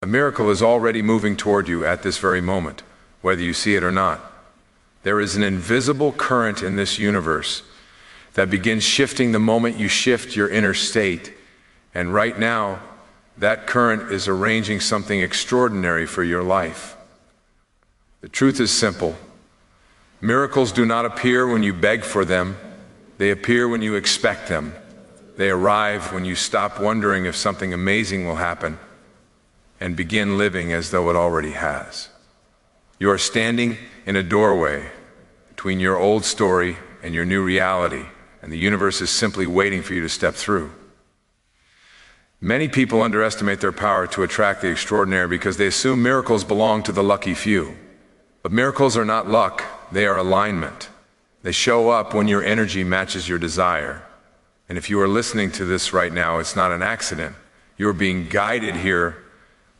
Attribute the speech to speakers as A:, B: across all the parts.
A: A miracle is already moving toward you at this very moment, whether you see it or not. There is an invisible current in this universe that begins shifting the moment you shift your inner state. And right now, that current is arranging something extraordinary for your life. The truth is simple. Miracles do not appear when you beg for them. They appear when you expect them. They arrive when you stop wondering if something amazing will happen and begin living as though it already has. You are standing in a doorway between your old story and your new reality, and the universe is simply waiting for you to step through. Many people underestimate their power to attract the extraordinary because they assume miracles belong to the lucky few. But miracles are not luck, they are alignment. They show up when your energy matches your desire. And if you are listening to this right now, it's not an accident. You are being guided here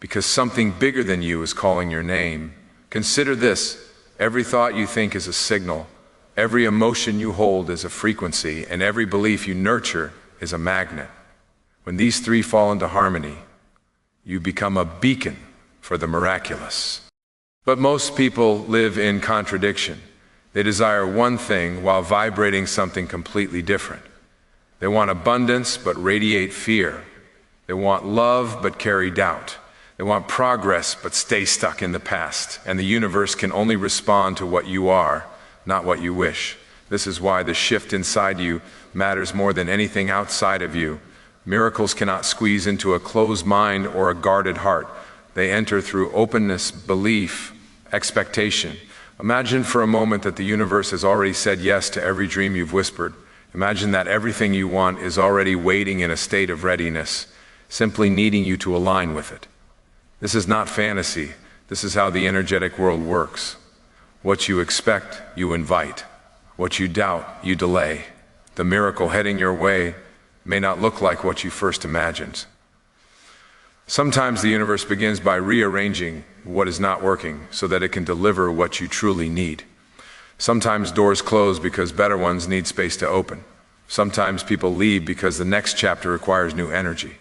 A: because something bigger than you is calling your name. Consider this: every thought you think is a signal, every emotion you hold is a frequency, and every belief you nurture is a magnet. When these three fall into harmony, you become a beacon for the miraculous. But most people live in contradiction. They desire one thing while vibrating something completely different. They want abundance but radiate fear. They want love but carry doubt. They want progress but stay stuck in the past. And the universe can only respond to what you are, not what you wish. This is why the shift inside you matters more than anything outside of you. Miracles cannot squeeze into a closed mind or a guarded heart. They enter through openness, belief, expectation. Imagine for a moment that the universe has already said yes to every dream you've whispered. Imagine that everything you want is already waiting in a state of readiness, simply needing you to align with it. This is not fantasy. This is how the energetic world works. What you expect, you invite. What you doubt, you delay. The miracle heading your way may not look like what you first imagined. Sometimes the universe begins by rearranging what is not working so that it can deliver what you truly need. Sometimes doors close because better ones need space to open. Sometimes people leave because the next chapter requires new energy.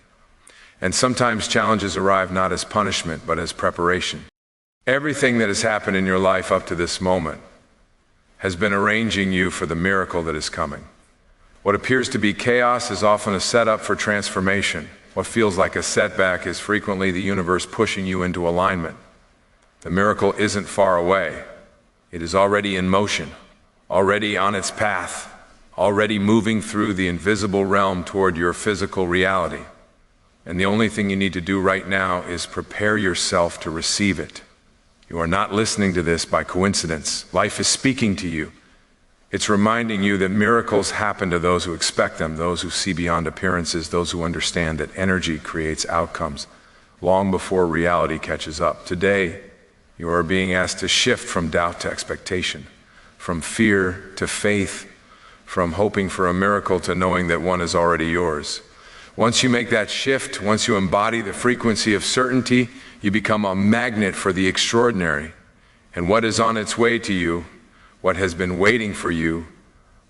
A: And sometimes challenges arrive not as punishment, but as preparation. Everything that has happened in your life up to this moment has been arranging you for the miracle that is coming. What appears to be chaos is often a setup for transformation. What feels like a setback is frequently the universe pushing you into alignment. The miracle isn't far away. It is already in motion, already on its path, already moving through the invisible realm toward your physical reality. And the only thing you need to do right now is prepare yourself to receive it. You are not listening to this by coincidence. Life is speaking to you. It's reminding you that miracles happen to those who expect them, those who see beyond appearances, those who understand that energy creates outcomes long before reality catches up. Today, you are being asked to shift from doubt to expectation, from fear to faith, from hoping for a miracle to knowing that one is already yours. Once you make that shift, once you embody the frequency of certainty, you become a magnet for the extraordinary. And what is on its way to you, what has been waiting for you,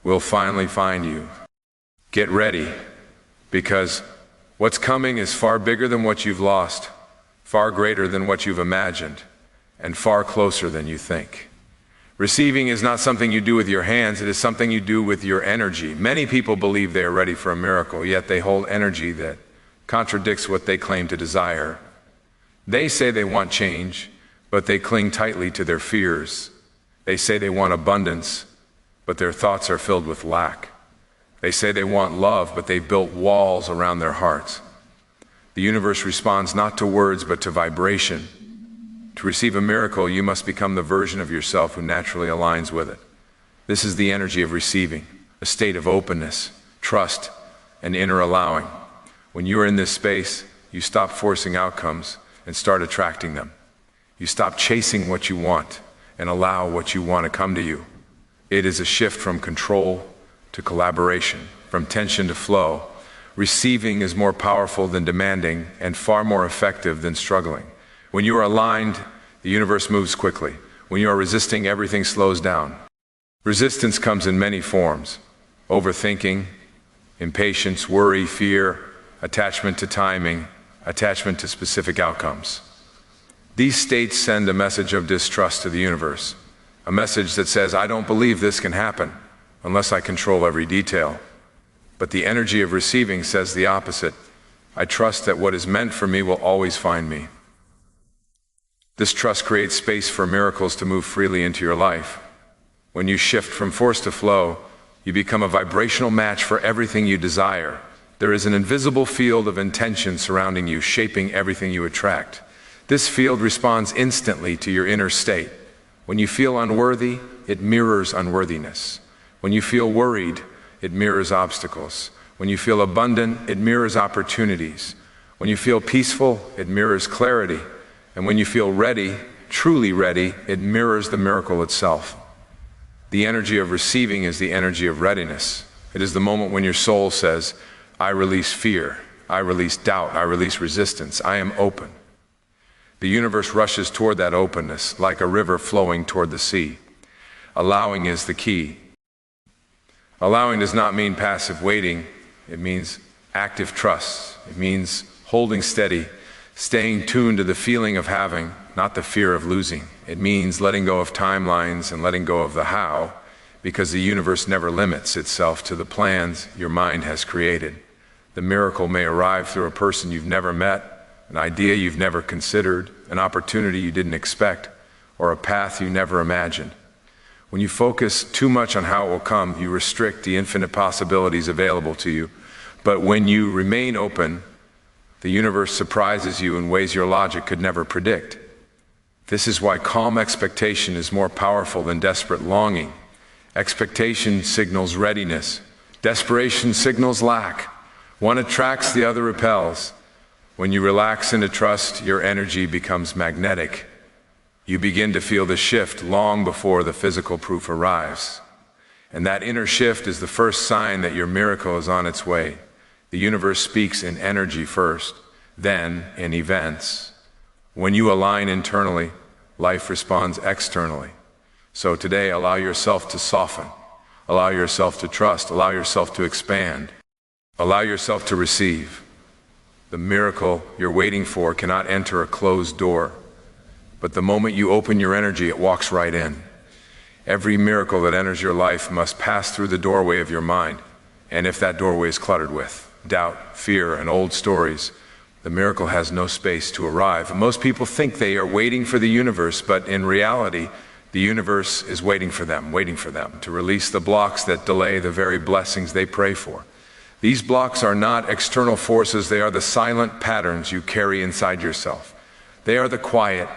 A: will finally find you. Get ready, because what's coming is far bigger than what you've lost, far greater than what you've imagined, and far closer than you think. Receiving is not something you do with your hands, it is something you do with your energy. Many people believe they are ready for a miracle, yet they hold energy that contradicts what they claim to desire. They say they want change, but they cling tightly to their fears. They say they want abundance, but their thoughts are filled with lack. They say they want love, but they've built walls around their hearts. The universe responds not to words, but to vibration. To receive a miracle, you must become the version of yourself who naturally aligns with it. This is the energy of receiving, a state of openness, trust, and inner allowing. When you are in this space, you stop forcing outcomes and start attracting them. You stop chasing what you want and allow what you want to come to you. It is a shift from control to collaboration, from tension to flow. Receiving is more powerful than demanding and far more effective than struggling. When you are aligned, the universe moves quickly. When you are resisting, everything slows down. Resistance comes in many forms: overthinking, impatience, worry, fear, attachment to timing, attachment to specific outcomes. These states send a message of distrust to the universe, a message that says, I don't believe this can happen unless I control every detail. But the energy of receiving says the opposite. I trust that what is meant for me will always find me. This trust creates space for miracles to move freely into your life. When you shift from force to flow, you become a vibrational match for everything you desire. There is an invisible field of intention surrounding you, shaping everything you attract. This field responds instantly to your inner state. When you feel unworthy, it mirrors unworthiness. When you feel worried, it mirrors obstacles. When you feel abundant, it mirrors opportunities. When you feel peaceful, it mirrors clarity. And when you feel ready, truly ready, it mirrors the miracle itself. The energy of receiving is the energy of readiness. It is the moment when your soul says, I release fear, I release doubt, I release resistance, I am open. The universe rushes toward that openness like a river flowing toward the sea. Allowing is the key. Allowing does not mean passive waiting. It means active trust. It means holding steady, staying tuned to the feeling of having, not the fear of losing. It means letting go of timelines and letting go of the how, because the universe never limits itself to the plans your mind has created. The miracle may arrive through a person you've never met, an idea you've never considered, an opportunity you didn't expect, or a path you never imagined. When you focus too much on how it will come, you restrict the infinite possibilities available to you. But when you remain open, the universe surprises you in ways your logic could never predict. This is why calm expectation is more powerful than desperate longing. Expectation signals readiness. Desperation signals lack. One attracts, the other repels. When you relax into trust, your energy becomes magnetic. You begin to feel the shift long before the physical proof arrives. And that inner shift is the first sign that your miracle is on its way. The universe speaks in energy first, then in events. When you align internally, life responds externally. So today, allow yourself to soften. Allow yourself to trust. Allow yourself to expand. Allow yourself to receive. The miracle you're waiting for cannot enter a closed door. But the moment you open your energy, it walks right in. Every miracle that enters your life must pass through the doorway of your mind. And if that doorway is cluttered with doubt, fear, and old stories, the miracle has no space to arrive. Most people think they are waiting for the universe, but in reality, the universe is waiting for them to release the blocks that delay the very blessings they pray for. These blocks are not external forces, they are the silent patterns you carry inside yourself. They are the quiet,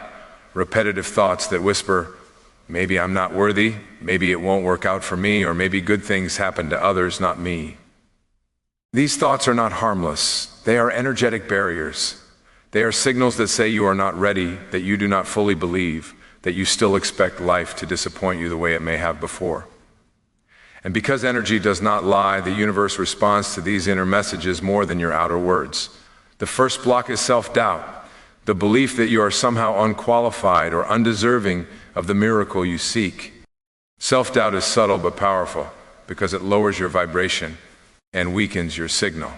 A: repetitive thoughts that whisper, maybe I'm not worthy, maybe it won't work out for me, or maybe good things happen to others, not me. These thoughts are not harmless. They are energetic barriers. They are signals that say you are not ready, that you do not fully believe, that you still expect life to disappoint you the way it may have before. And because energy does not lie, the universe responds to these inner messages more than your outer words. The first block is self-doubt, the belief that you are somehow unqualified or undeserving of the miracle you seek. Self-doubt is subtle but powerful because it lowers your vibration and weakens your signal.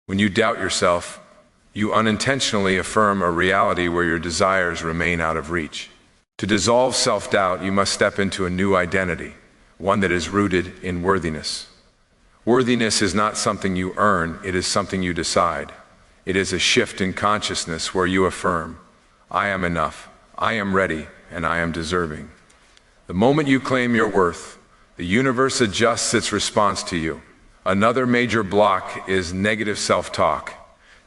A: When you doubt yourself, you unintentionally affirm a reality where your desires remain out of reach. To dissolve self-doubt, you must step into a new identity, one that is rooted in worthiness. Worthiness is not something you earn, it is something you decide. It is a shift in consciousness where you affirm, I am enough, I am ready, and I am deserving. The moment you claim your worth, the universe adjusts its response to you. Another major block is negative self-talk,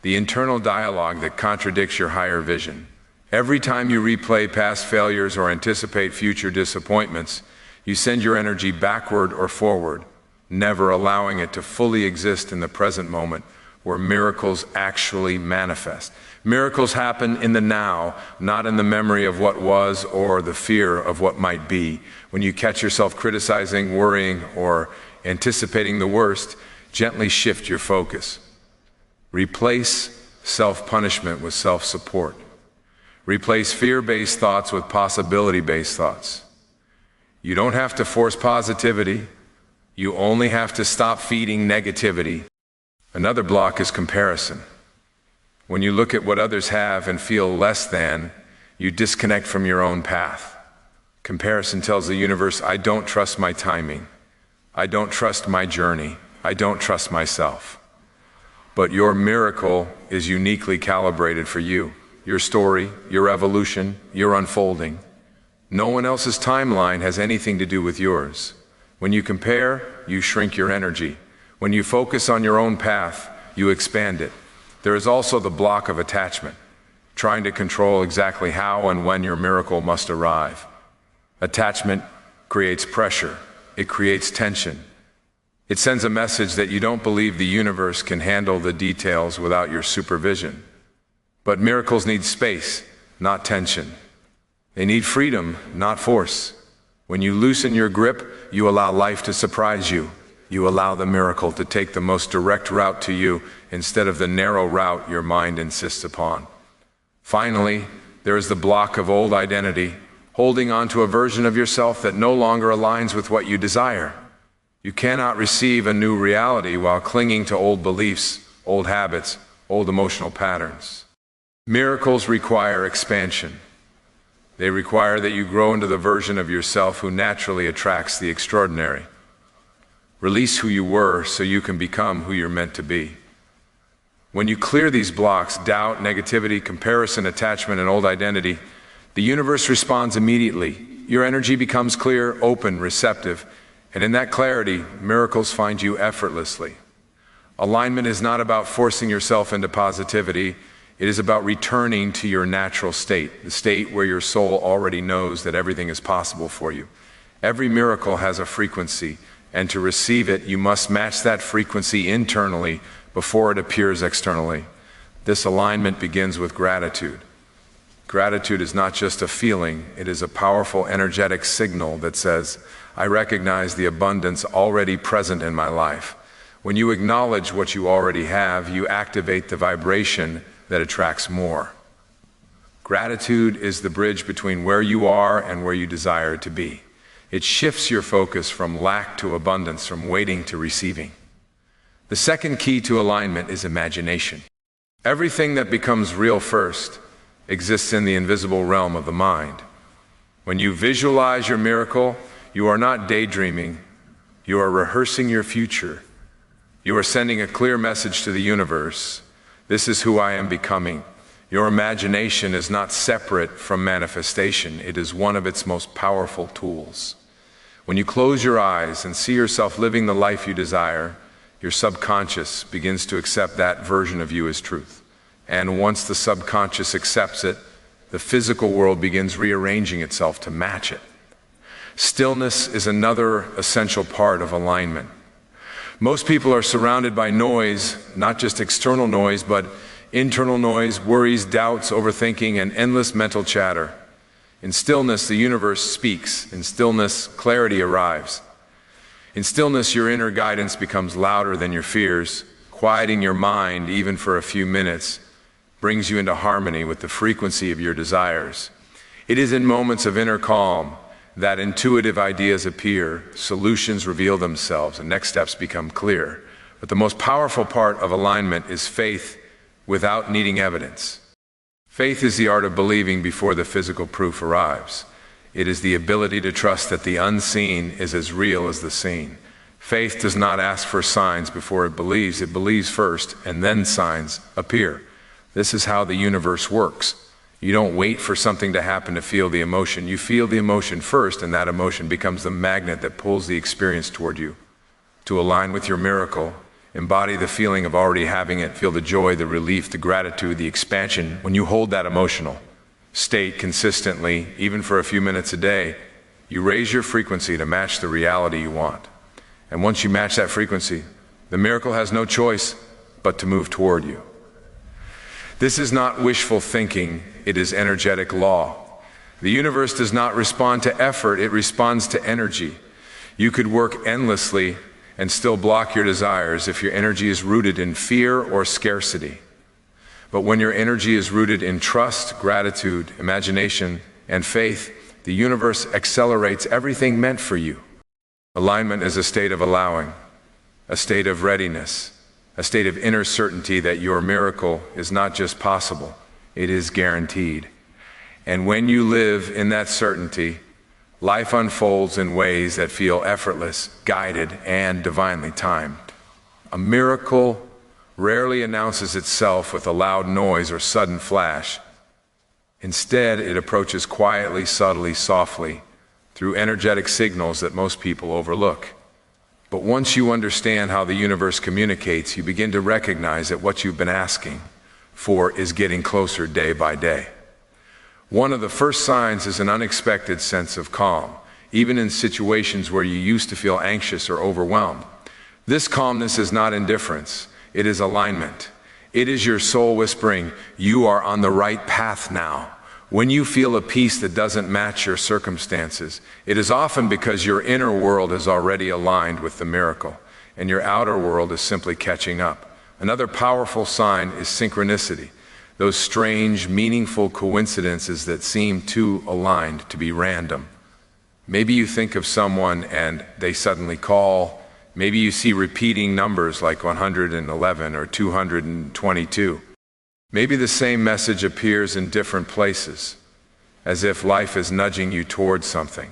A: the internal dialogue that contradicts your higher vision. Every time you replay past failures or anticipate future disappointments, you send your energy backward or forward, never allowing it to fully exist in the present moment where miracles actually manifest. Miracles happen in the now, not in the memory of what was or the fear of what might be. When you catch yourself criticizing, worrying, or anticipating the worst, gently shift your focus. Replace self-punishment with self-support. Replace fear-based thoughts with possibility-based thoughts. You don't have to force positivity. You only have to stop feeding negativity. Another block is comparison. When you look at what others have and feel less than, You disconnect from your own path. Comparison tells the universe, I don't trust my timing. I don't trust my journey. I don't trust myself. But your miracle is uniquely calibrated for you. Your story, your evolution, your unfolding. No one else's timeline has anything to do with yours. When you compare, you shrink your energy. When you focus on your own path, you expand it. There is also the block of attachment, trying to control exactly how and when your miracle must arrive. Attachment creates pressure. It creates tension. It sends a message that you don't believe the universe can handle the details without your supervision. But miracles need space, not tension. They need freedom, not force. When you loosen your grip, you allow life to surprise you. You allow the miracle to take the most direct route to you instead of the narrow route your mind insists upon. Finally, there is the block of old identity, holding on to a version of yourself that no longer aligns with what you desire. You cannot receive a new reality while clinging to old beliefs, old habits, old emotional patterns. Miracles require expansion. They require that you grow into the version of yourself who naturally attracts the extraordinary. Release who you were so you can become who you're meant to be. When you clear these blocks, doubt, negativity, comparison, attachment, and old identity, the universe responds immediately. Your energy becomes clear, open, receptive, and in that clarity, miracles find you effortlessly. Alignment is not about forcing yourself into positivity. It is about returning to your natural state, the state where your soul already knows that everything is possible for you. Every miracle has a frequency, and to receive it, you must match that frequency internally before it appears externally. This alignment begins with gratitude. Gratitude is not just a feeling, it is a powerful energetic signal that says, I recognize the abundance already present in my life. When you acknowledge what you already have, you activate the vibration that attracts more. Gratitude is the bridge between where you are and where you desire to be. It shifts your focus from lack to abundance, from waiting to receiving. The second key to alignment is imagination. Everything that becomes real first exists in the invisible realm of the mind. When you visualize your miracle, you are not daydreaming. You are rehearsing your future. You are sending a clear message to the universe. This is who I am becoming. Your imagination is not separate from manifestation. It is one of its most powerful tools. When you close your eyes and see yourself living the life you desire, your subconscious begins to accept that version of you as truth. And once the subconscious accepts it, the physical world begins rearranging itself to match it. Stillness is another essential part of alignment. Most people are surrounded by noise, not just external noise, but internal noise, worries, doubts, overthinking, and endless mental chatter. In stillness, the universe speaks. In stillness, clarity arrives. In stillness, your inner guidance becomes louder than your fears. Quieting your mind, even for a few minutes, brings you into harmony with the frequency of your desires. It is in moments of inner calm that intuitive ideas appear, solutions reveal themselves, and next steps become clear. But the most powerful part of alignment is faith without needing evidence. Faith is the art of believing before the physical proof arrives. It is the ability to trust that the unseen is as real as the seen. Faith does not ask for signs before it believes first, and then signs appear. This is how the universe works. You don't wait for something to happen to feel the emotion. You feel the emotion first, and that emotion becomes the magnet that pulls the experience toward you. To align with your miracle, embody the feeling of already having it. Feel the joy, the relief, the gratitude, the expansion. When you hold that emotional state consistently, even for a few minutes a day, you raise your frequency to match the reality you want. And once you match that frequency, the miracle has no choice but to move toward you. This is not wishful thinking, it is energetic law. The universe does not respond to effort, it responds to energy. You could work endlessly and still block your desires if your energy is rooted in fear or scarcity. But when your energy is rooted in trust, gratitude, imagination, and faith, the universe accelerates everything meant for you. Alignment is a state of allowing, a state of readiness, a state of inner certainty that your miracle is not just possible, it is guaranteed. And when you live in that certainty, life unfolds in ways that feel effortless, guided, and divinely timed. A miracle rarely announces itself with a loud noise or sudden flash. Instead, it approaches quietly, subtly, softly, through energetic signals that most people overlook. But once you understand how the universe communicates, you begin to recognize that what you've been asking for is getting closer day by day. One of the first signs is an unexpected sense of calm, even in situations where you used to feel anxious or overwhelmed. This calmness is not indifference, it is alignment. It is your soul whispering, you are on the right path now. When you feel a peace that doesn't match your circumstances, it is often because your inner world is already aligned with the miracle, and your outer world is simply catching up. Another powerful sign is synchronicity. Those strange, meaningful coincidences that seem too aligned to be random. Maybe you think of someone and they suddenly call. Maybe you see repeating numbers like 111 or 222. Maybe the same message appears in different places, as if life is nudging you towards something.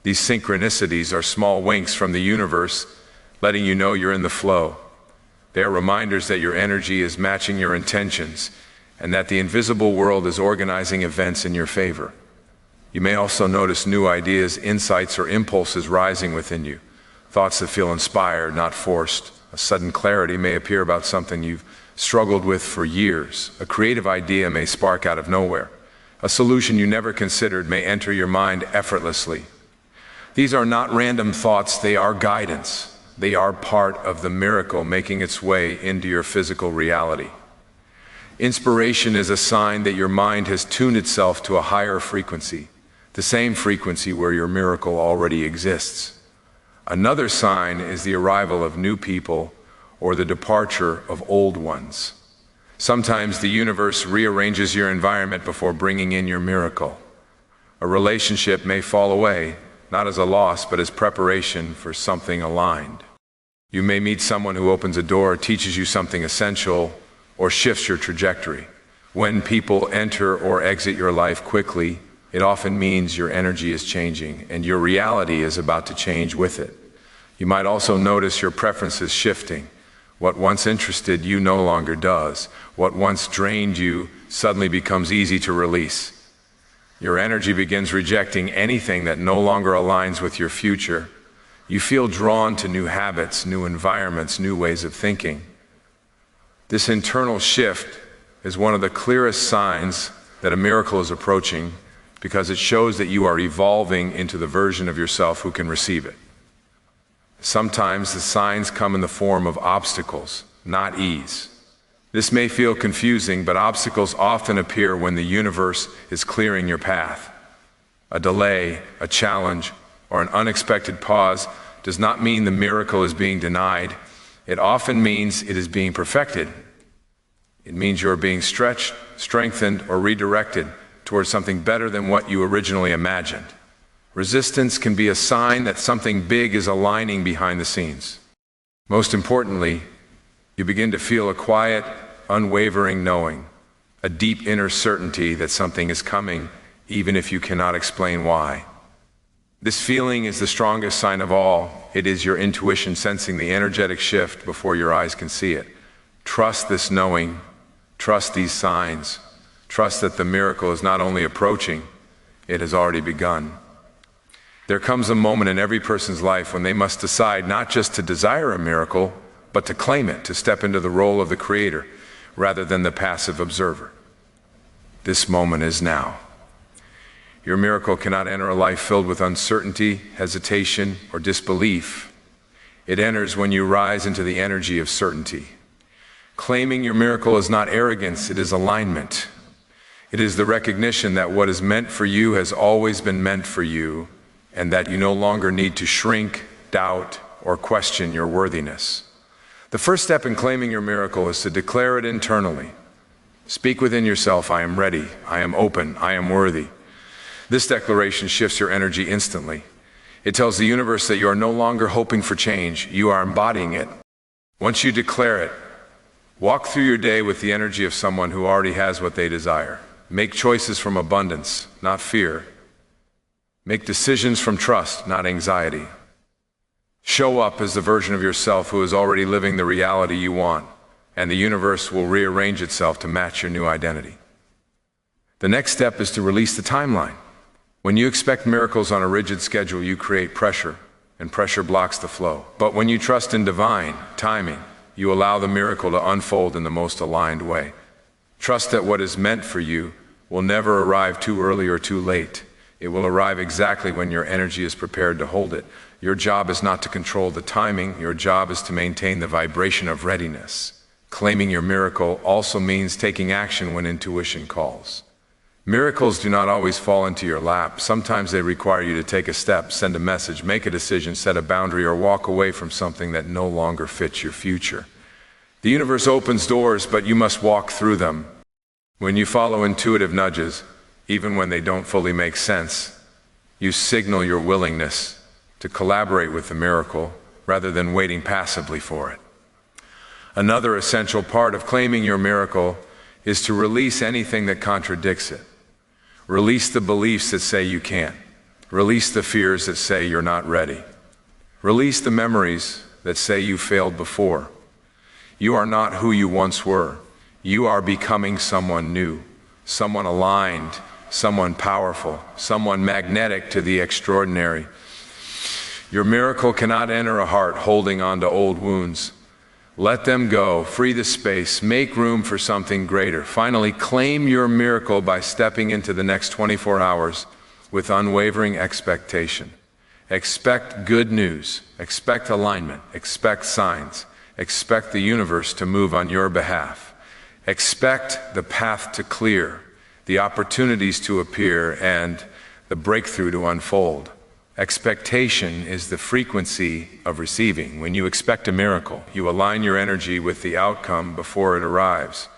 A: These synchronicities are small winks from the universe, letting you know you're in the flow. They are reminders that your energy is matching your intentions, and that the invisible world is organizing events in your favor. You may also notice new ideas, insights, or impulses rising within you. Thoughts that feel inspired, not forced. A sudden clarity may appear about something you've struggled with for years. A creative idea may spark out of nowhere. A solution you never considered may enter your mind effortlessly. These are not random thoughts, they are guidance. They are part of the miracle making its way into your physical reality. Inspiration is a sign that your mind has tuned itself to a higher frequency, the same frequency where your miracle already exists. Another sign is the arrival of new people or the departure of old ones. Sometimes the universe rearranges your environment before bringing in your miracle. A relationship may fall away, not as a loss, but as preparation for something aligned. You may meet someone who opens a door, teaches you something essential, or shifts your trajectory. When people enter or exit your life quickly, it often means your energy is changing and your reality is about to change with it. You might also notice your preferences shifting. What once interested you no longer does. What once drained you suddenly becomes easy to release. Your energy begins rejecting anything that no longer aligns with your future. You feel drawn to new habits, new environments, new ways of thinking. This internal shift is one of the clearest signs that a miracle is approaching, because it shows that you are evolving into the version of yourself who can receive it. Sometimes the signs come in the form of obstacles, not ease. This may feel confusing, but obstacles often appear when the universe is clearing your path. A delay, a challenge, or an unexpected pause does not mean the miracle is being denied. It often means it is being perfected. It means you're being stretched, strengthened, or redirected towards something better than what you originally imagined. Resistance can be a sign that something big is aligning behind the scenes. Most importantly, you begin to feel a quiet, unwavering knowing, a deep inner certainty that something is coming, even if you cannot explain why. This feeling is the strongest sign of all. It is your intuition sensing the energetic shift before your eyes can see it. Trust this knowing, trust these signs, trust that the miracle is not only approaching, it has already begun. There comes a moment in every person's life when they must decide not just to desire a miracle, but to claim it, to step into the role of the creator rather than the passive observer. This moment is now. Your miracle cannot enter a life filled with uncertainty, hesitation, or disbelief. It enters when you rise into the energy of certainty. Claiming your miracle is not arrogance, it is alignment. It is the recognition that what is meant for you has always been meant for you, and that you no longer need to shrink, doubt, or question your worthiness. The first step in claiming your miracle is to declare it internally. Speak within yourself, I am ready, I am open, I am worthy. This declaration shifts your energy instantly. It tells the universe that you are no longer hoping for change, you are embodying it. Once you declare it, walk through your day with the energy of someone who already has what they desire. Make choices from abundance, not fear. Make decisions from trust, not anxiety. Show up as the version of yourself who is already living the reality you want, and the universe will rearrange itself to match your new identity. The next step is to release the timeline. When you expect miracles on a rigid schedule, you create pressure, and pressure blocks the flow. But when you trust in divine timing, you allow the miracle to unfold in the most aligned way. Trust that what is meant for you will never arrive too early or too late. It will arrive exactly when your energy is prepared to hold it. Your job is not to control the timing. Your job is to maintain the vibration of readiness. Claiming your miracle also means taking action when intuition calls. Miracles do not always fall into your lap. Sometimes they require you to take a step, send a message, make a decision, set a boundary, or walk away from something that no longer fits your future. The universe opens doors, but you must walk through them. When you follow intuitive nudges, even when they don't fully make sense, you signal your willingness to collaborate with the miracle rather than waiting passively for it. Another essential part of claiming your miracle is to release anything that contradicts it. Release the beliefs that say you can't. Release the fears that say you're not ready. Release the memories that say you failed before. You are not who you once were. You are becoming someone new, someone aligned, someone powerful, someone magnetic to the extraordinary. Your miracle cannot enter a heart holding on to old wounds. Let them go, free the space, make room for something greater. Finally, claim your miracle by stepping into the next 24 hours with unwavering expectation. Expect good news, expect alignment, expect signs, expect the universe to move on your behalf. Expect the path to clear, the opportunities to appear, and the breakthrough to unfold. Expectation is the frequency of receiving. When you expect a miracle, you align your energy with the outcome before it arrives.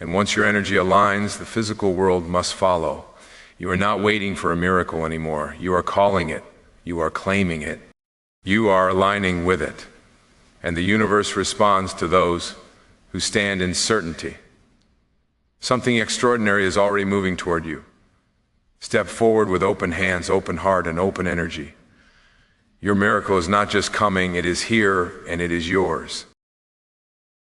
A: And once your energy aligns, the physical world must follow. You are not waiting for a miracle anymore. You are calling it. You are claiming it. You are aligning with it. And the universe responds to those who stand in certainty. Something extraordinary is already moving toward you. Step forward with open hands, open heart, and open energy. Your miracle is not just coming, it is here and it is yours.